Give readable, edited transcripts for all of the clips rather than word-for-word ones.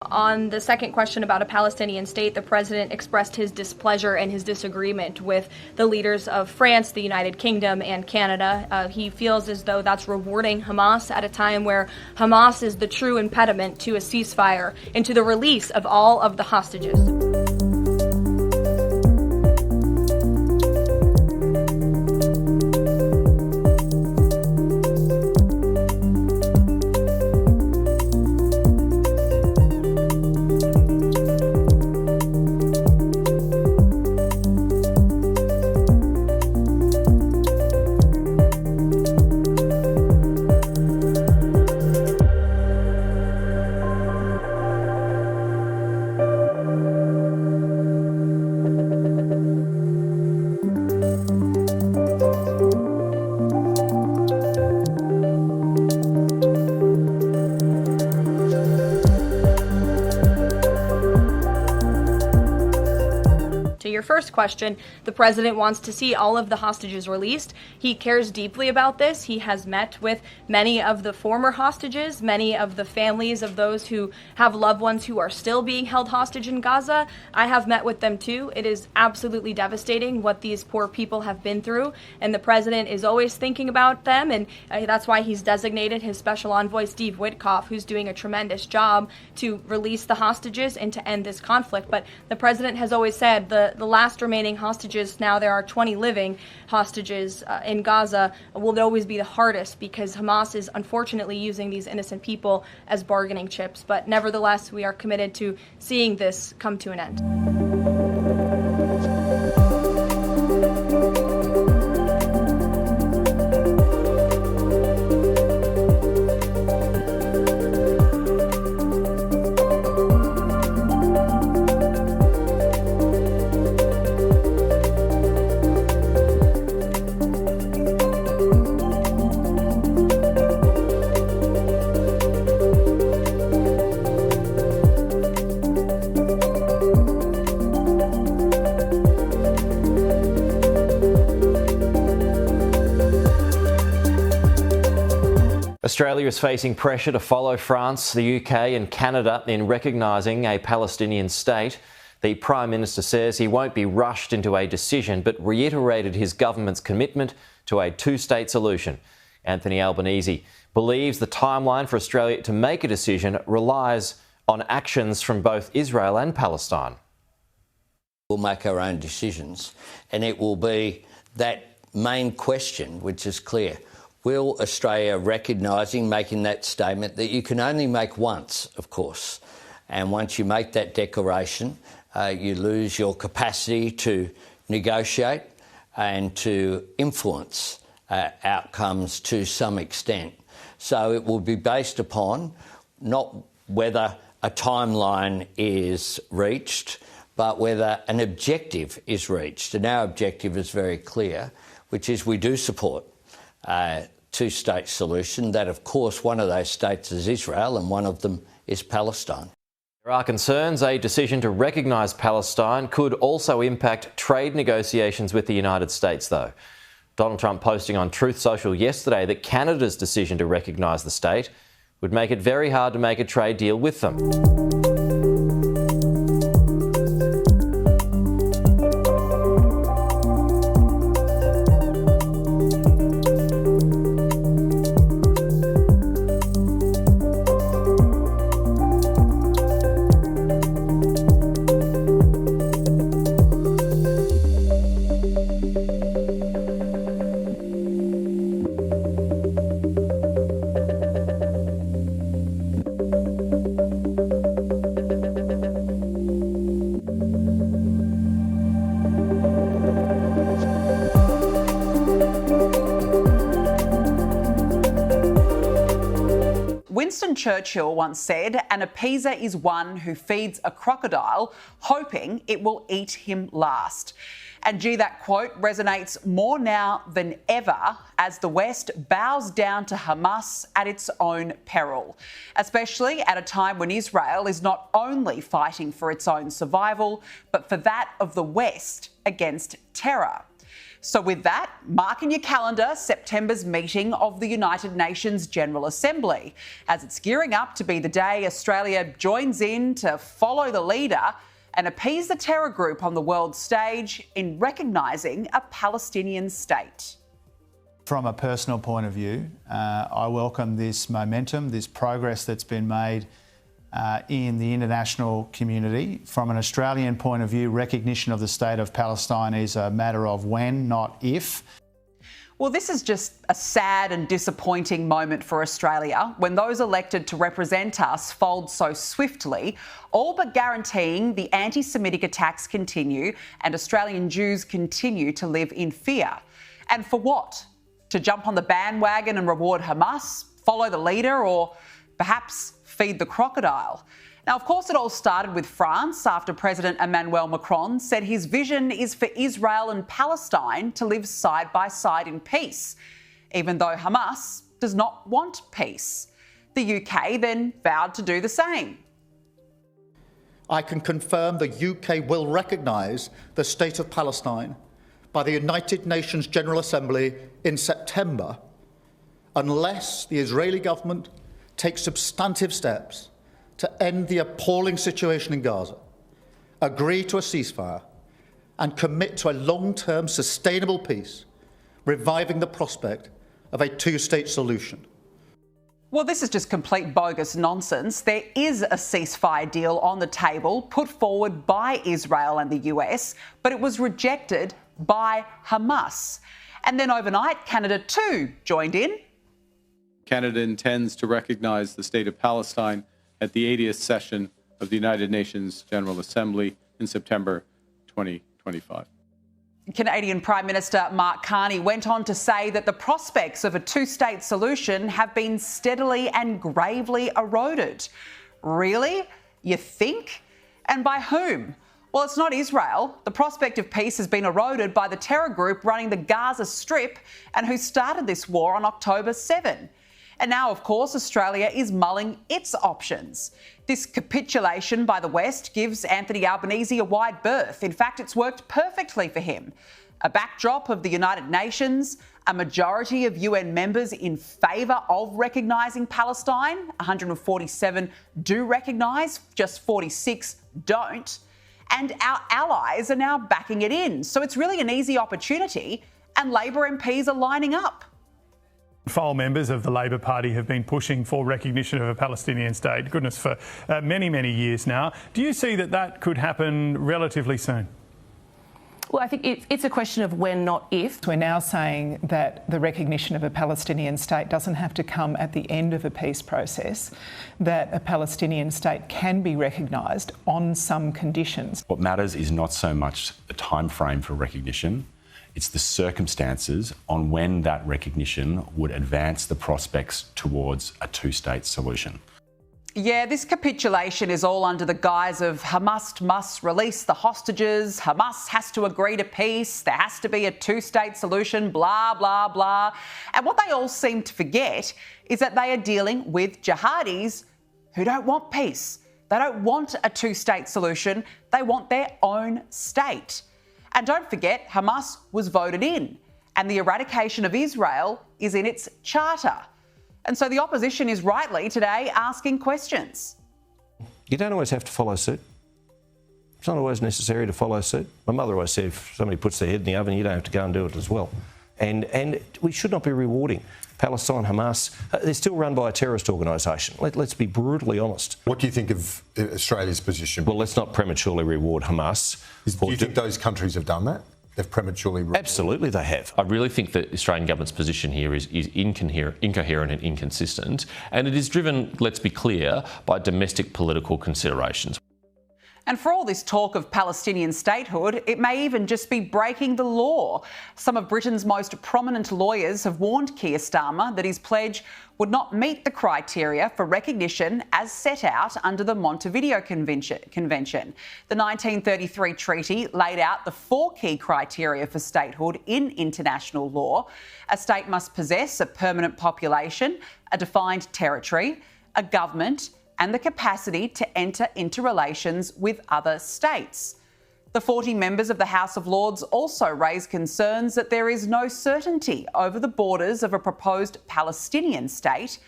On the second question about a Palestinian state, the president expressed his displeasure and his disagreement with the leaders of France, the United Kingdom, and Canada. He feels as though that's rewarding Hamas at a time where Hamas is the true impediment to a ceasefire and to the release of all of the hostages. To your first question, the president wants to see all of the hostages released. He cares deeply about this. He has met with many of the former hostages, many of the families of those who have loved ones who are still being held hostage in Gaza. I have met with them too. It is absolutely devastating what these poor people have been through, and the president is always thinking about them, and that's why he's designated his special envoy, Steve Witkoff, who's doing a tremendous job to release the hostages and to end this conflict. But the president has always said the last remaining hostages, now there are 20 living hostages in Gaza, will always be the hardest because Hamas is unfortunately using these innocent people as bargaining chips. But nevertheless, we are committed to seeing this come to an end. Australia is facing pressure to follow France, the UK and Canada in recognising a Palestinian state. The Prime Minister says he won't be rushed into a decision, but reiterated his government's commitment to a two-state solution. Anthony Albanese believes the timeline for Australia to make a decision relies on actions from both Israel and Palestine. We'll make our own decisions, and it will be that main question, which is clear. Will Australia recognising, making that statement that you can only make once, of course, and once you make that declaration, you lose your capacity to negotiate and to influence outcomes to some extent. So it will be based upon not whether a timeline is reached, but whether an objective is reached. And our objective is very clear, which is we do support two-state solution, that of course one of those states is Israel and one of them is Palestine. There are concerns a decision to recognise Palestine could also impact trade negotiations with the United States though. Donald Trump posting on Truth Social yesterday that Canada's decision to recognise the state would make it very hard to make a trade deal with them. Winston Churchill once said, "An appeaser is one who feeds a crocodile, hoping it will eat him last." And gee, that quote resonates more now than ever as the West bows down to Hamas at its own peril, especially at a time when Israel is not only fighting for its own survival, but for that of the West against terror. So with that, mark in your calendar September's meeting of the United Nations General Assembly, as it's gearing up to be the day Australia joins in to follow the leader and appease the terror group on the world stage in recognising a Palestinian state. From a personal point of view, I welcome this momentum, this progress that's been made in the international community. From an Australian point of view, recognition of the state of Palestine is a matter of when, not if. Well, this is just a sad and disappointing moment for Australia when those elected to represent us fold so swiftly, all but guaranteeing the anti-Semitic attacks continue and Australian Jews continue to live in fear. And for what? To jump on the bandwagon and reward Hamas, follow the leader, or perhaps feed the crocodile? Now, of course, it all started with France after President Emmanuel Macron said his vision is for Israel and Palestine to live side by side in peace, even though Hamas does not want peace. The UK then vowed to do the same. I can confirm the UK will recognise the state of Palestine by the United Nations General Assembly in September, unless the Israeli government takes substantive steps to end the appalling situation in Gaza, agree to a ceasefire, and commit to a long-term sustainable peace, reviving the prospect of a two-state solution. Well, this is just complete bogus nonsense. There is a ceasefire deal on the table put forward by Israel and the US, but it was rejected by Hamas. And then overnight, Canada too joined in. Canada intends to recognise the state of Palestine at the 80th session of the United Nations General Assembly in September 2025. Canadian Prime Minister Mark Carney went on to say that the prospects of a two-state solution have been steadily and gravely eroded. Really? You think? And by whom? Well, it's not Israel. The prospect of peace has been eroded by the terror group running the Gaza Strip and who started this war on October 7. And now, of course, Australia is mulling its options. This capitulation by the West gives Anthony Albanese a wide berth. In fact, it's worked perfectly for him. A backdrop of the United Nations, a majority of UN members in favour of recognising Palestine, 147 do recognise, just 46 don't. And our allies are now backing it in. So it's really an easy opportunity, and Labor MPs are lining up. File members of the Labor Party have been pushing for recognition of a Palestinian state, goodness, for many, many years now. Do you see that that could happen relatively soon? Well, I think it's a question of when, not if. We're now saying that the recognition of a Palestinian state doesn't have to come at the end of a peace process, that a Palestinian state can be recognised on some conditions. What matters is not so much the time frame for recognition, it's the circumstances on when that recognition would advance the prospects towards a two-state solution. Yeah, this capitulation is all under the guise of Hamas must release the hostages, Hamas has to agree to peace, there has to be a two-state solution, blah, blah, blah. And what they all seem to forget is that they are dealing with jihadis who don't want peace. They don't want a two-state solution, they want their own state. And don't forget, Hamas was voted in, and the eradication of Israel is in its charter. And so the opposition is rightly today asking questions. You don't always have to follow suit. It's not always necessary to follow suit. My mother always said, if somebody puts their head in the oven, you don't have to go and do it as well. And we should not be rewarding Palestine, Hamas. They're still run by a terrorist organisation. Let's be brutally honest. What do you think of Australia's position? Well, let's not prematurely reward Hamas. Do you think those countries have done that? They've prematurely rewarded? Absolutely, they have. I really think the Australian government's position here is incoherent and inconsistent, and it is driven, let's be clear, by domestic political considerations. And for all this talk of Palestinian statehood, it may even just be breaking the law. Some of Britain's most prominent lawyers have warned Keir Starmer that his pledge would not meet the criteria for recognition as set out under the Montevideo Convention. The 1933 treaty laid out the 4 key criteria for statehood in international law. A state must possess a permanent population, a defined territory, a government, and the capacity to enter into relations with other states. The 40 members of the House of Lords also raised concerns that there is no certainty over the borders of a proposed Palestinian state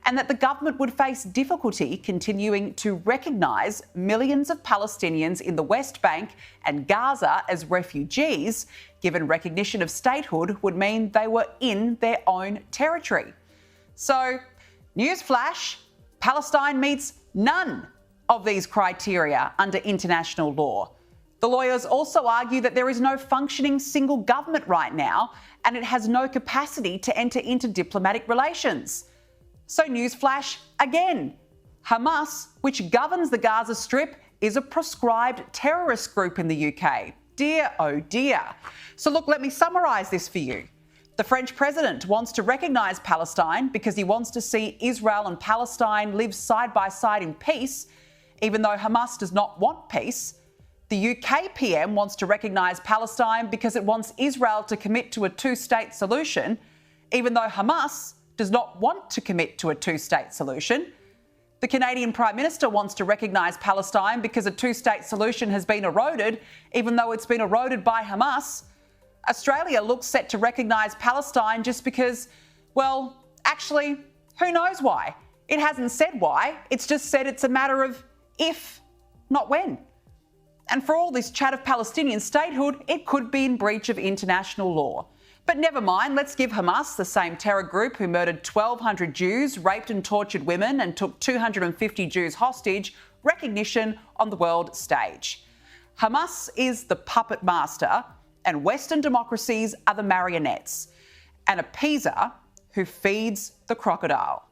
and that the government would face difficulty continuing to recognise millions of Palestinians in the West Bank and Gaza as refugees, given recognition of statehood would mean they were in their own territory. So, newsflash, Palestine meets none of these criteria under international law. The lawyers also argue that there is no functioning single government right now and it has no capacity to enter into diplomatic relations. So newsflash again, Hamas, which governs the Gaza Strip, is a proscribed terrorist group in the UK. Dear, oh dear. So look, let me summarise this for you. The French president wants to recognise Palestine because he wants to see Israel and Palestine live side by side in peace, even though Hamas does not want peace. The UK PM wants to recognise Palestine because it wants Israel to commit to a two-state solution, even though Hamas does not want to commit to a two-state solution. The Canadian Prime Minister wants to recognise Palestine because a two-state solution has been eroded, even though it's been eroded by Hamas. Australia looks set to recognise Palestine just because, well, actually, who knows why? It hasn't said why. It's just said it's a matter of if, not when. And for all this chat of Palestinian statehood, it could be in breach of international law. But never mind, let's give Hamas, the same terror group who murdered 1,200 Jews, raped and tortured women and took 250 Jews hostage, recognition on the world stage. Hamas is the puppet master and Western democracies are the marionettes. An appeaser who feeds the crocodile.